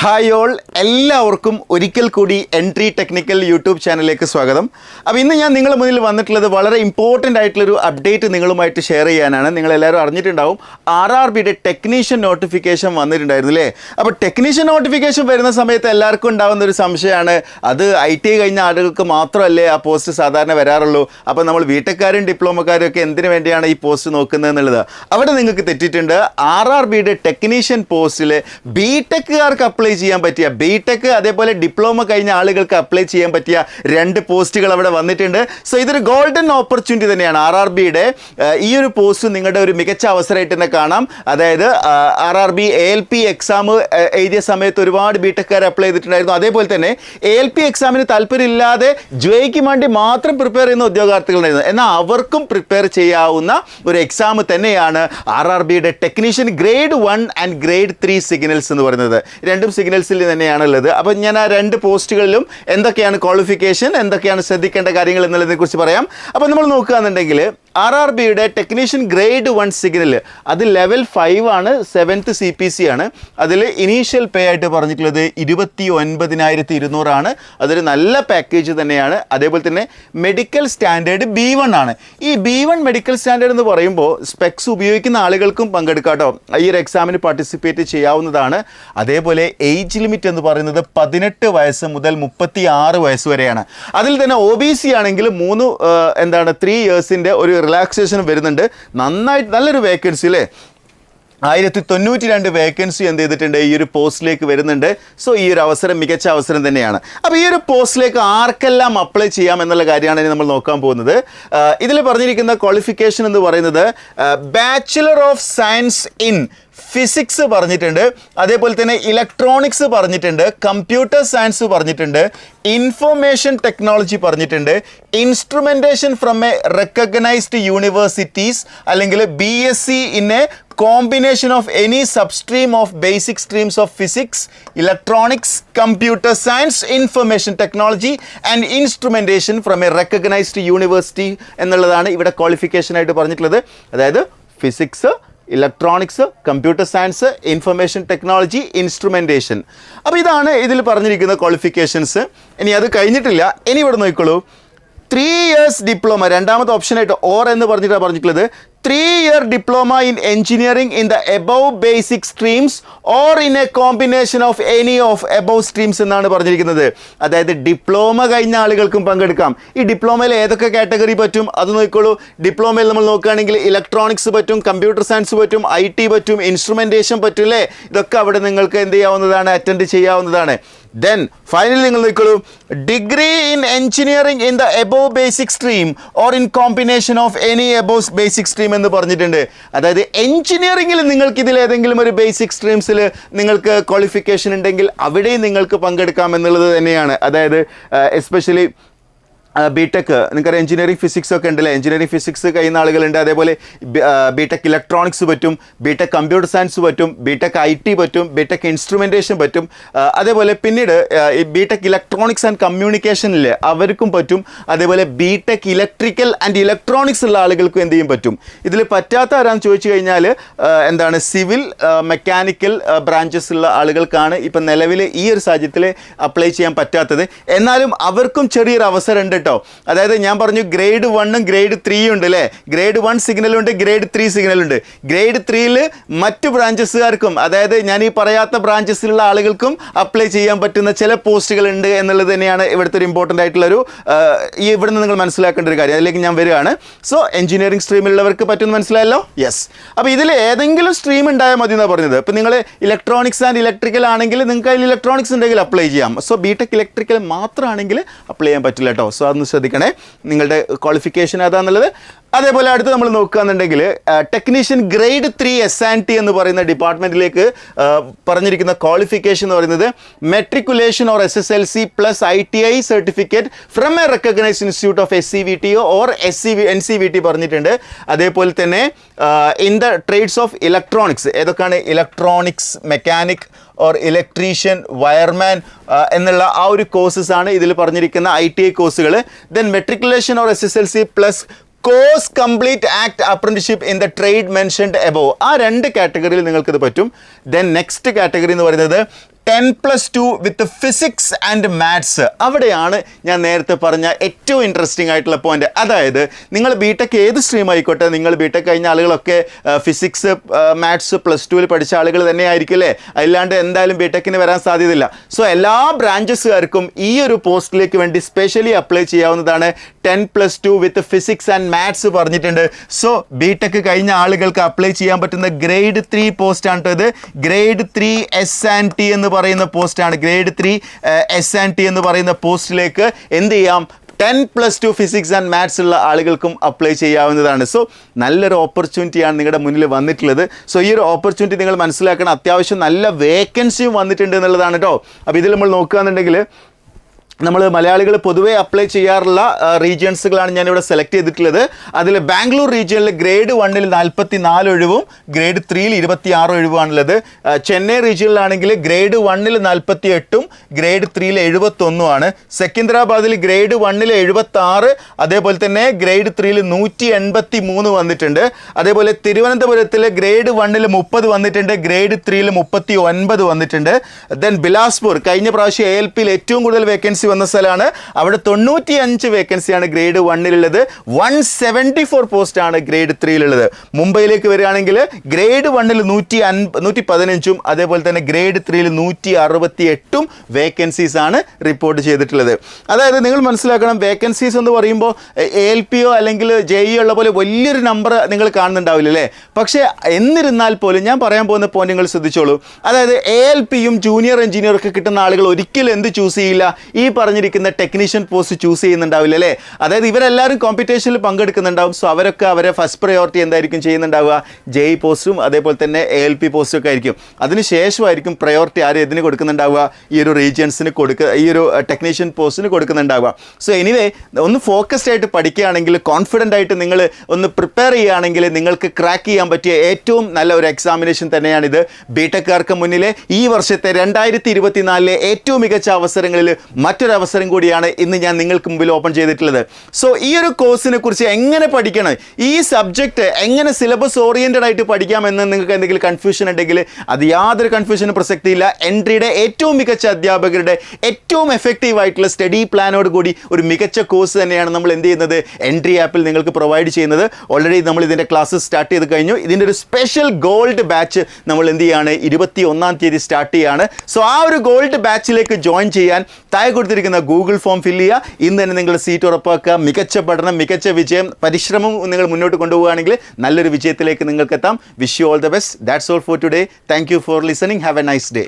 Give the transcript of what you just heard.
Hi all, എല്ലാവർക്കും ഒരിക്കൽ കൂടി എൻട്രി ടെക്നിക്കൽ യൂട്യൂബ് ചാനലിലേക്ക് സ്വാഗതം. അപ്പോൾ ഇന്ന് ഞാൻ നിങ്ങളുടെ മുന്നിൽ വന്നിട്ടുള്ളത് വളരെ ഇമ്പോർട്ടൻ്റ് ആയിട്ടുള്ളൊരു അപ്ഡേറ്റ് നിങ്ങളുമായിട്ട് ഷെയർ ചെയ്യാനാണ്. നിങ്ങളെല്ലാവരും അറിഞ്ഞിട്ടുണ്ടാവും, RRBയുടെ ടെക്നീഷ്യൻ നോട്ടിഫിക്കേഷൻ വന്നിട്ടുണ്ടായിരുന്നു അല്ലേ. അപ്പോൾ ടെക്നീഷ്യൻ നോട്ടിഫിക്കേഷൻ വരുന്ന സമയത്ത് എല്ലാവർക്കും ഉണ്ടാകുന്ന ഒരു സംശയമാണ്, അത് ITI കഴിഞ്ഞ ആളുകൾക്ക് മാത്രമല്ലേ ആ പോസ്റ്റ് സാധാരണ വരാറുള്ളൂ, അപ്പോൾ നമ്മൾ ബിടെക്കാരും ഡിപ്ലോമക്കാരും ഒക്കെ എന്തിനു വേണ്ടിയാണ് ഈ പോസ്റ്റ് നോക്കുന്നത് എന്നുള്ളത്. അവിടെ നിങ്ങൾക്ക് തെറ്റിയിട്ടുണ്ട്. RRBയുടെ ടെക്നീഷ്യൻ പോസ്റ്റിൽ ബിടെക്കുകാർക്ക് അപ്ലൈ ചെയ്യാൻ പറ്റിയ, ബിടെക് അതേപോലെ ഡിപ്ലോമ കഴിഞ്ഞ ആളുകൾക്ക് അപ്ലൈ ചെയ്യാൻ പറ്റിയ 2 പോസ്റ്റുകൾ അവിടെ വന്നിട്ടുണ്ട്. സോ ഇതൊരു ഗോൾഡൻ ഓപ്പർച്യൂണിറ്റി തന്നെയാണ്. RRBയുടെ ഈ ഒരു പോസ്റ്റ് നിങ്ങളുടെ ഒരു മികച്ച അവസരമായിട്ട് തന്നെ കാണാം. അതായത് RRB ALP എക്സാം എഴുതിയ സമയത്ത് ഒരുപാട് ബിടെക്കാർ അപ്ലൈ ചെയ്തിട്ടുണ്ടായിരുന്നു. അതേപോലെ തന്നെ ALP എക്സാമിന് താല്പര്യമില്ലാതെ ജോയിക്ക് വേണ്ടി മാത്രം പ്രിപ്പയർ ചെയ്യുന്ന ഉദ്യോഗാർത്ഥികളുണ്ടായിരുന്നു. എന്നാൽ അവർക്കും പ്രിപ്പയർ ചെയ്യാവുന്ന ഒരു എക്സാം തന്നെയാണ് RRBയുടെ technician grade 1 and grade 3 signals എന്ന് പറയുന്നത്. രണ്ടും സിഗ്നൽസിൽ തന്നെയാണുള്ളത്. അപ്പം ഞാൻ ആ 2 പോസ്റ്റുകളിലും എന്തൊക്കെയാണ് ക്വാളിഫിക്കേഷൻ, എന്തൊക്കെയാണ് ശ്രദ്ധിക്കേണ്ട കാര്യങ്ങൾ എന്നുള്ളതിനെ കുറിച്ച് പറയാം. അപ്പം നമ്മൾ നോക്കുകയാണെന്നുണ്ടെങ്കിൽ RRBയുടെ ടെക്നീഷ്യൻ ഗ്രേഡ് 1 സിഗ്നൽ അത് ലെവൽ 5 ആണ്, 7th CPC ആണ്. അതിൽ ഇനീഷ്യൽ പേ ആയിട്ട് പറഞ്ഞിട്ടുള്ളത് 29,200 ആണ്. അതൊരു നല്ല പാക്കേജ് തന്നെയാണ്. അതേപോലെ തന്നെ മെഡിക്കൽ സ്റ്റാൻഡേർഡ് B1 ആണ്. ഈ B1 മെഡിക്കൽ സ്റ്റാൻഡേർഡ് എന്ന് പറയുമ്പോൾ സ്പെക്സ് ഉപയോഗിക്കുന്ന ആളുകൾക്കും പങ്കെടുക്കാം കേട്ടോ. ഈ ഒരു എക്സാമിന് പാർട്ടിസിപ്പേറ്റ് ചെയ്യാവുന്നതാണ്. അതേപോലെ ഏജ് ലിമിറ്റ് എന്ന് പറയുന്നത് 18 വയസ്സ് മുതൽ 36 വയസ്സ് വരെയാണ്. അതിൽ തന്നെ OBC ആണെങ്കിൽ 3 ഇയേഴ്സിൻ്റെ ഒരു റിലാക്സേഷൻ വരുന്നുണ്ട്. നന്നായിട്ട് നല്ലൊരു വേക്കൻസി അല്ലേ. 1092 വേക്കൻസി എന്ത് ചെയ്തിട്ടുണ്ട്, ഈ ഒരു പോസ്റ്റിലേക്ക് വരുന്നുണ്ട്. സോ ഈ ഒരു അവസരം മികച്ച അവസരം തന്നെയാണ്. അപ്പോൾ ഈ ഒരു പോസ്റ്റിലേക്ക് ആർക്കെല്ലാം അപ്ലൈ ചെയ്യാം എന്നുള്ള കാര്യമാണ് നമ്മൾ നോക്കാൻ പോകുന്നത്. ഇതിൽ പറഞ്ഞിരിക്കുന്ന ക്വാളിഫിക്കേഷൻ എന്ന് പറയുന്നത് bachelor of science in physics പറഞ്ഞിട്ടുണ്ട്, അതേപോലെ തന്നെ ഇലക്ട്രോണിക്സ് പറഞ്ഞിട്ടുണ്ട്, കമ്പ്യൂട്ടർ സയൻസ് പറഞ്ഞിട്ടുണ്ട്, ഇൻഫർമേഷൻ ടെക്നോളജി പറഞ്ഞിട്ടുണ്ട്, instrumentation from a recognised universities അല്ലെങ്കിൽ BSc in A combination of any substream of basic streams of physics, electronics, computer science, information technology and instrumentation from a recognized university എന്നുള്ളതാണ് ഇവിടെ qualification ആയിട്ട് പറഞ്ഞിട്ടുള്ളത്. അതായത് physics, electronics, computer science, information technology, instrumentation. അപ്പോൾ ഇതാണ് ഇതിൽ പറഞ്ഞിരിക്കുന്ന qualifications. ഇനി അത് കഴിഞ്ഞിട്ടില്ല, ഇനി ഇവിടെ നോക്കിക്കോളൂ. 3 years ഡിപ്ലോമ, രണ്ടാമത്തെ ഓപ്ഷനായിട്ട് ഓർ എന്ന് പറഞ്ഞിട്ടാണ് പറഞ്ഞിട്ടുള്ളത്. 3-year diploma in engineering in the above basic streams or in a combination of any of above streams എന്നാണ് പറഞ്ഞിരിക്കുന്നത്. അതായത് ഡിപ്ലോമ കഴിഞ്ഞ ആളുകൾക്കും പങ്കെടുക്കാം. ഈ ഡിപ്ലോമയിൽ ഏതൊക്കെ കാറ്റഗറി പറ്റും അത് നോക്കിക്കോളൂ. ഡിപ്ലോമയിൽ നമ്മൾ നോക്കുകയാണെങ്കിൽ ഇലക്ട്രോണിക്സ് പറ്റും, കമ്പ്യൂട്ടർ സയൻസ് പറ്റും, IT പറ്റും, ഇൻസ്ട്രുമെൻറ്റേഷൻ പറ്റും അല്ലേ. ഇതൊക്കെ അവിടെ നിങ്ങൾക്ക് എന്ത് ചെയ്യാവുന്നതാണ്, അറ്റൻഡ് ചെയ്യാവുന്നതാണ്. ദെൻ ഫൈനലി നിങ്ങൾ നോക്കിക്കോളൂ, degree in engineering in the above basic stream or in combination of any above basic stream എന്ന് പറഞ്ഞിട്ടുണ്ട്. അതായത് എഞ്ചിനീയറിംഗിൽ നിങ്ങൾക്ക് ഇതിൽ ഏതെങ്കിലും ഒരു ബേസിക് സ്ട്രീംസിൽ നിങ്ങൾക്ക് ക്വാളിഫിക്കേഷൻ ഉണ്ടെങ്കിൽ അവിടെയും നിങ്ങൾക്ക് പങ്കെടുക്കാം എന്നുള്ളത് തന്നെയാണ്. അതായത് എസ്പെഷ്യലി ബിടെക്, നിങ്ങൾക്കറിയാം എഞ്ചിനീയറിംഗ് ഫിസിക്സ് ഒക്കെ ഉണ്ടല്ലേ, എഞ്ചിനീയറിംഗ് ഫിസിക്സ് കഴിയുന്ന ആളുകളുണ്ട്. അതേപോലെ ബിടെക് ഇലക്ട്രോണിക്സ് പറ്റും, ബിടെക് കമ്പ്യൂട്ടർ സയൻസ് പറ്റും, ബിടെക് IT പറ്റും, ബിടെക് ഇൻസ്ട്രുമെൻറ്റേഷൻ പറ്റും. അതേപോലെ പിന്നീട് ഈ ബിടെക് ഇലക്ട്രോണിക്സ് ആൻഡ് കമ്മ്യൂണിക്കേഷനിൽ അവർക്കും പറ്റും. അതേപോലെ ബിടെക് ഇലക്ട്രിക്കൽ ആൻഡ് ഇലക്ട്രോണിക്സ് ഉള്ള ആളുകൾക്കും എന്ത് ചെയ്യും പറ്റും. ഇതിൽ പറ്റാത്ത ആരാന്ന് ചോദിച്ചു കഴിഞ്ഞാൽ എന്താണ്, സിവിൽ മെക്കാനിക്കൽ ബ്രാഞ്ചസ് ഉള്ള ആളുകൾക്കാണ് ഇപ്പം നിലവിൽ ഈ ഒരു സാഹചര്യത്തിൽ അപ്ലൈ ചെയ്യാൻ പറ്റാത്തത്. എന്നാലും അവർക്കും ചെറിയൊരു അവസരം ഉണ്ട് കേട്ടോ. അതായത് ഞാൻ പറഞ്ഞു ഗ്രേഡ് 1ഉം ഗ്രേഡ് 3ഉം ഉണ്ട് അല്ലേ. ഗ്രേഡ് 1 സിഗ്നലുണ്ട്, ഗ്രേഡ് 3 സിഗ്നലുണ്ട്. ഗ്രേഡ് 3യിൽ മറ്റു ബ്രാഞ്ചസുകാർക്കും, അതായത് ഞാൻ ഈ പറയാത്ത ബ്രാഞ്ചസിലുള്ള ആളുകൾക്കും അപ്ലൈ ചെയ്യാൻ പറ്റുന്ന ചില പോസ്റ്റുകൾ ഉണ്ട് എന്നുള്ളത് തന്നെയാണ് ഇവിടുത്തെ ഒരു ഇമ്പോർട്ടൻ്റ് ആയിട്ടുള്ളൊരു ഈ ഇവിടുന്ന് നിങ്ങൾ മനസ്സിലാക്കേണ്ട ഒരു കാര്യം. അതിലേക്ക് ഞാൻ വരികയാണ്. സോ എഞ്ചിനീയറിംഗ് സ്ട്രീമിലുള്ളവർക്ക് പറ്റുമെന്ന് മനസ്സിലായല്ലോ. യെസ്. അപ്പോൾ ഇതിൽ ഏതെങ്കിലും സ്ട്രീം ഉണ്ടായാൽ മതി എന്നാണ് പറഞ്ഞത്. ഇപ്പോൾ നിങ്ങൾ ഇലക്ട്രോണിക്സ് ആൻഡ് ഇലക്ട്രിക്കൽ ആണെങ്കിൽ നിങ്ങൾക്ക് അതിൽ ഇലക്ട്രോണിക്സ് ഉണ്ടെങ്കിൽ അപ്ലൈ ചെയ്യാം. സോ ബിടെക് ഇലക്ട്രിക്കൽ മാത്രമാണെങ്കിൽ അപ്ലൈ ചെയ്യാൻ പറ്റില്ല കേട്ടോ. സോ അതൊന്ന് ശ്രദ്ധിക്കണേ, നിങ്ങളുടെ ക്വാളിഫിക്കേഷൻ ഏതാണെന്നുള്ളത്. അതേപോലെ അടുത്ത് നമ്മൾ നോക്കുകയാണെന്നുണ്ടെങ്കിൽ ടെക്നീഷ്യൻ ഗ്രേഡ് 3 S&T എന്ന് പറയുന്ന ഡിപ്പാർട്ട്മെൻറ്റിലേക്ക് പറഞ്ഞിരിക്കുന്ന ക്വാളിഫിക്കേഷൻ എന്ന് പറയുന്നത് matriculation or SSLC plus ITI certificate from a recognised institute of SCVT or NCVT പറഞ്ഞിട്ടുണ്ട്. അതേപോലെ തന്നെ in the trades of electronics, ഏതൊക്കെയാണ് electronics, mechanic or electrician, wireman എന്നുള്ള ആ ഒരു കോഴ്സസ് ആണ് ഇതിൽ പറഞ്ഞിരിക്കുന്ന ITI കോഴ്സുകൾ. Then matriculation or SSLC plus course complete act apprenticeship in the trade mentioned above. ആ 2 കാറ്റഗറിയിൽ നിങ്ങൾക്കിത് പറ്റും. ദെൻ നെക്സ്റ്റ് കാറ്റഗറി എന്ന് പറയുന്നത് 10+2 വിത്ത് ഫിസിക്സ് ആൻഡ് മാത്സ്. അവിടെയാണ് ഞാൻ നേരത്തെ പറഞ്ഞ ഏറ്റവും ഇൻട്രസ്റ്റിംഗ് ആയിട്ടുള്ള പോയിന്റ്. അതായത് നിങ്ങൾ ബിടെക് ഏത് സ്ട്രീം ആയിക്കോട്ടെ, നിങ്ങൾ ബിടെക് കഴിഞ്ഞ ആളുകളൊക്കെ ഫിസിക്സ് മാത്സ് +2 പഠിച്ച ആളുകൾ തന്നെ ആയിരിക്കും അല്ലേ, അല്ലാണ്ട് എന്തായാലും ബിടെക്കിന് വരാൻ സാധ്യതയില്ല. സോ എല്ലാ ബ്രാഞ്ചസുകാർക്കും ഈ ഒരു പോസ്റ്റിലേക്ക് വേണ്ടി സ്പെഷ്യലി അപ്ലൈ ചെയ്യാവുന്നതാണ്. 10+2 വിത്ത് ഫിസിക്സ് ആൻഡ് മാത്സ് പറഞ്ഞിട്ടുണ്ട്. സോ ബിടെക് കഴിഞ്ഞ ആളുകൾക്ക് അപ്ലൈ ചെയ്യാൻ പറ്റുന്ന ഗ്രേഡ് 3 പോസ്റ്റാണ് ഇത്. ഗ്രേഡ് 3 S&T എന്ന് പറയുന്ന പോസ്റ്റാണ്. ഗ്രേഡ് 3 S&T എന്ന് പറയുന്ന പോസ്റ്റിലേക്ക് എന്ത് ചെയ്യാം, 10+2 ഫിസിക്സ് ആൻഡ് മാത്സ് ഉള്ള ആളുകൾക്കും അപ്ലൈ ചെയ്യാവുന്നതാണ്. സോ നല്ലൊരു ഓപ്പർച്യൂണിറ്റിയാണ് നിങ്ങളുടെ മുന്നിൽ വന്നിട്ടുള്ളത്. സോ ഈ ഒരു ഓപ്പർച്യൂണിറ്റി നിങ്ങൾ മനസ്സിലാക്കണം. അത്യാവശ്യം നല്ല വേക്കൻസിയും വന്നിട്ടുണ്ട് എന്നുള്ളതാണ് കേട്ടോ. അപ്പോൾ ഇതിൽ നമ്മൾ നോക്കുകയാണെന്നുണ്ടെങ്കിൽ നമ്മൾ മലയാളികൾ പൊതുവേ അപ്ലൈ ചെയ്യാറുള്ള റീജിയൻസുകളാണ് ഞാനിവിടെ സെലക്ട് ചെയ്തിട്ടുള്ളത്. അതിൽ ബാംഗ്ലൂർ റീജിയനിൽ ഗ്രേഡ് 1 44 ഒഴിവും ഗ്രേഡ് 3 26 ഒഴിവാണുള്ളത്. ചെന്നൈ റീജിയനിലാണെങ്കിൽ ഗ്രേഡ് 1 48ഉം ഗ്രേഡ് 3 71 ആണ്. സെക്കന്ദരാബാദിൽ ഗ്രേഡ് 1 76, അതേപോലെ തന്നെ ഗ്രേഡ് 3 183 വന്നിട്ടുണ്ട്. അതേപോലെ തിരുവനന്തപുരത്തിൽ ഗ്രേഡ് 1 30 വന്നിട്ടുണ്ട്, ഗ്രേഡ് 3 39 വന്നിട്ടുണ്ട്. ദെൻ ബിലാസ്പൂർ കഴിഞ്ഞ പ്രാവശ്യം ALPയിൽ ഏറ്റവും കൂടുതൽ വേക്കൻസി വന്ന സ്ഥലമാണ്. അവിടെ 95 വേക്കൻസിയാണ് ഗ്രേഡ് 1 174 പോസ്റ്റാണ് ഗ്രേഡ് 3 മുംബൈയിലേക്ക് വരികയാണെങ്കിൽ ഗ്രേഡ് 1 115ഉം അതേപോലെ തന്നെ ഗ്രേഡ് 3 168ഉം വേക്കൻസീസ് ആണ് റിപ്പോർട്ട് ചെയ്തിട്ടുള്ളത്. അതായത് നിങ്ങൾ മനസ്സിലാക്കണം, വേക്കൻസീസ് എന്ന് പറയുമ്പോൾ ALPയോ അല്ലെങ്കിൽ JEO ഉള്ള പോലെ വലിയൊരു നമ്പർ നിങ്ങൾ കാണുന്നുണ്ടാവില്ല അല്ലേ. പക്ഷേ എന്നിരുന്നാൽ പോലും ഞാൻ പറയാൻ പോകുന്ന പോയിന്റ് നിങ്ങൾ ശ്രദ്ധിച്ചോളൂ. അതായത് ALPയും ജൂനിയർ എഞ്ചിനീയർക്ക് കിട്ടുന്ന ആളുകൾ ഒരിക്കലും എന്ത് ചൂസ് ചെയ്യില്ല, ഈ പറഞ്ഞിരിക്കുന്ന ടെക്നീഷ്യൻ പോസ്റ്റ് ചൂസ് ചെയ്യുന്നുണ്ടാവില്ല അല്ലേ. അതായത് ഇവരെല്ലാവരും കോമ്പറ്റീഷനിൽ പങ്കെടുക്കുന്നുണ്ടാവും. സോ അവരൊക്കെ അവരെ ഫസ്റ്റ് പ്രയോറിറ്റി എന്തായിരിക്കും ചെയ്യുന്നുണ്ടാവുക, JEE പോസ്റ്റും അതേപോലെ തന്നെ ALP പോസ്റ്റും ഒക്കെ ആയിരിക്കും. അതിനുശേഷമായിരിക്കും പ്രയോറിറ്റി ആര് ഇതിന് കൊടുക്കുന്നുണ്ടാവുക, ഈ ഒരു റീജിയൻസിന് ഈ ഒരു ടെക്നീഷ്യൻ പോസ്റ്റിന് കൊടുക്കുന്നുണ്ടാവുക. സോ എനിവേ ഒന്ന് ഫോക്കസ്ഡ് ആയിട്ട് പഠിക്കുകയാണെങ്കിൽ, കോൺഫിഡൻ്റ് ആയിട്ട് നിങ്ങൾ ഒന്ന് പ്രിപ്പയർ ചെയ്യുകയാണെങ്കിൽ നിങ്ങൾക്ക് ക്രാക്ക് ചെയ്യാൻ പറ്റിയ ഏറ്റവും നല്ല ഒരു എക്സാമിനേഷൻ തന്നെയാണിത്. ബിടെക്കാർക്ക് മുന്നിലെ ഈ വർഷത്തെ 2024 ഏറ്റവും മികച്ച അവസരങ്ങളിൽ മറ്റൊരു അവസരം കൂടിയാണ് ഇന്ന് ഞാൻ നിങ്ങൾക്ക് മുമ്പിൽ ഓപ്പൺ ചെയ്തിട്ടുള്ളത്. സോ ഈ ഒരു കോഴ്സിനെ കുറിച്ച് എങ്ങനെ പഠിക്കണം, ഈ സബ്ജക്റ്റ് എങ്ങനെ സിലബസ് ഓറിയൻറ്റഡ് ആയിട്ട് പഠിക്കാമെന്ന് നിങ്ങൾക്ക് എന്തെങ്കിലും കൺഫ്യൂഷൻ ഉണ്ടെങ്കിൽ അത് യാതൊരു കൺഫ്യൂഷനും പ്രസക്തിയില്ല. എൻട്രിയുടെ ഏറ്റവും മികച്ച അധ്യാപകരുടെ ഏറ്റവും എഫക്റ്റീവ് ആയിട്ടുള്ള സ്റ്റഡി പ്ലാനോട് കൂടി ഒരു മികച്ച കോഴ്സ് തന്നെയാണ് നമ്മൾ എന്ത് ചെയ്യുന്നത്, എൻട്രി ആപ്പിൽ നിങ്ങൾക്ക് പ്രൊവൈഡ് ചെയ്യുന്നത്. ഓൾറെഡി നമ്മൾ ഇതിൻ്റെ ക്ലാസ്സസ് സ്റ്റാർട്ട് ചെയ്ത് കഴിഞ്ഞു. ഇതിൻ്റെ ഒരു സ്പെഷ്യൽ ഗോൾഡ് ബാച്ച് നമ്മൾ എന്ത് ചെയ്യാണ്, 21-ാം തീയതി സ്റ്റാർട്ട് ചെയ്യാണ്. സോ ആ ഒരു ഗോൾഡ് ബാച്ചിലേക്ക് ജോയിൻ ചെയ്യാൻ താഴെ കൊടുത്തിരിക്കുന്ന ഗൂഗിൾ ഫോം ഫില്ല് ചെയ്യുക. ഇന്ന് തന്നെ നിങ്ങളുടെ സീറ്റ് ഉറപ്പാക്കുക. മികച്ച പഠനം, മികച്ച വിജയം, പരിശ്രമം നിങ്ങൾ മുന്നോട്ട് കൊണ്ടുപോവുകയാണെങ്കിൽ നല്ലൊരു വിജയത്തിലേക്ക് നിങ്ങൾക്ക് എത്താം. Wish you all the best. That's all for today. Thank you for listening. Have A nice day.